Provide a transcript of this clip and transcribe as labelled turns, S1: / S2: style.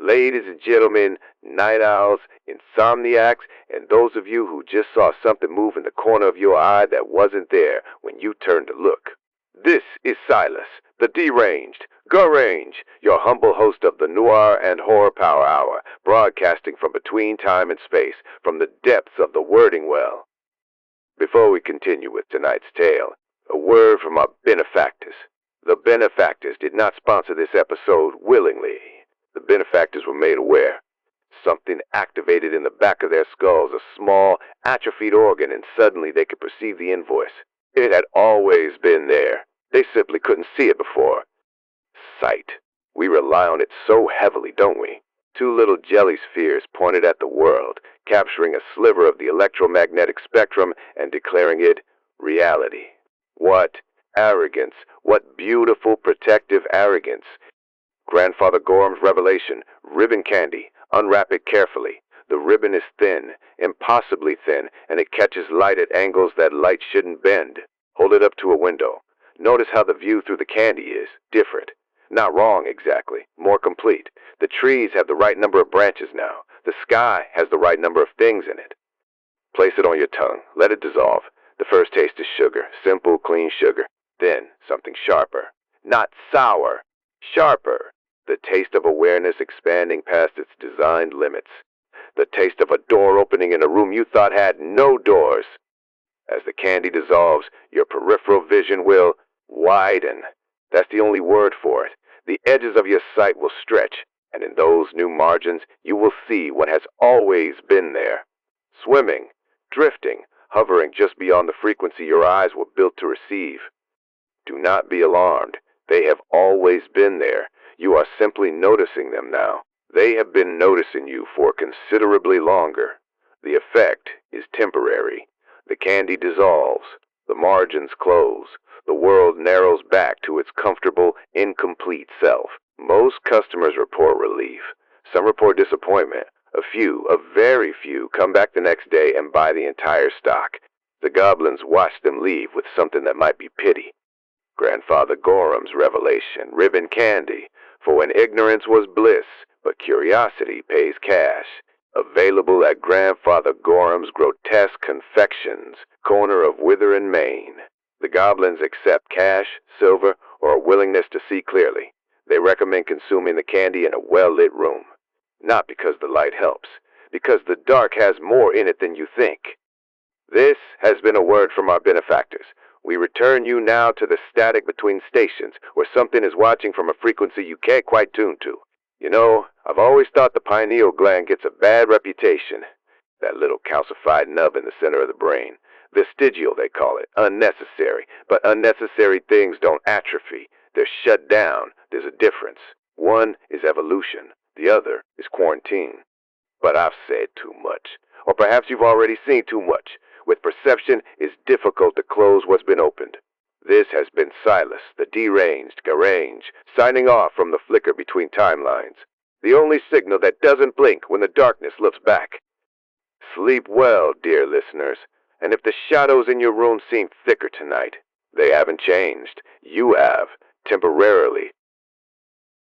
S1: Ladies and gentlemen, night owls, insomniacs, and those of you who just saw something move in the corner of your eye that wasn't there when you turned to look. This is Silas, the Deranged, Garaynj, your humble host of the Noir and Horror Power Hour, broadcasting from between time and space, from the depths of the Wyrding well. Before we continue with tonight's tale, a word from our benefactors. The benefactors did not sponsor this episode willingly. The benefactors were made aware. Something activated in the back of their skulls, a small, atrophied organ, and suddenly they could perceive the invoice. It had always been there. They simply couldn't see it before. Sight. We rely on it so heavily, don't we? Two little jelly spheres pointed at the world, capturing a sliver of the electromagnetic spectrum and declaring it reality. What arrogance! What beautiful, protective arrogance! Grandfather Gorham's revelation: ribbon candy. Unwrap it carefully. The ribbon is thin, impossibly thin, and it catches light at angles that light shouldn't bend. Hold it up to a window. Notice how the view through the candy is different. Not wrong exactly, more complete. The trees have the right number of branches now. The sky has the right number of things in it. Place it on your tongue. Let it dissolve. The first taste is sugar, simple, clean sugar. Then something sharper. Not sour, sharper. The taste of awareness expanding past its designed limits. The taste of a door opening in a room you thought had no doors. As the candy dissolves, your peripheral vision will widen. That's the only word for it. The edges of your sight will stretch, and in those new margins you will see what has always been there. Swimming, drifting, hovering just beyond the frequency your eyes were built to receive. Do not be alarmed. They have always been there. You are simply noticing them now. They have been noticing you for considerably longer. The effect is temporary. The candy dissolves. The margins close. The world narrows back to its comfortable, incomplete self. Most customers report relief. Some report disappointment. A very few, come back the next day and buy the entire stock. The goblins watch them leave with something that might be pity. Grandfather Gorham's revelation: ribbon candy. For when ignorance was bliss, but curiosity pays cash. Available at Grandfather Gorham's grotesque Confections, corner of Wyrding, Maine. The goblins accept cash, silver, or a willingness to see clearly. They recommend consuming the candy in a well-lit room. Not because the light helps, because the dark has more in it than you think. This has been a word from our benefactors. We return you now to the static between stations, where something is watching from a frequency you can't quite tune to. You know, I've always thought the pineal gland gets a bad reputation. That little calcified nub in the center of the brain. Vestigial, they call it. Unnecessary. But unnecessary things don't atrophy. They're shut down. There's a difference. One is evolution. The other is quarantine. But I've said too much. Or perhaps you've already seen too much. With perception, it's difficult to close what's been opened. This has been Silas, the Deranged, Garaynj, signing off from the flicker between timelines. The only signal that doesn't blink when the darkness looks back. Sleep well, dear listeners. And if the shadows in your room seem thicker tonight, they haven't changed. You have, temporarily,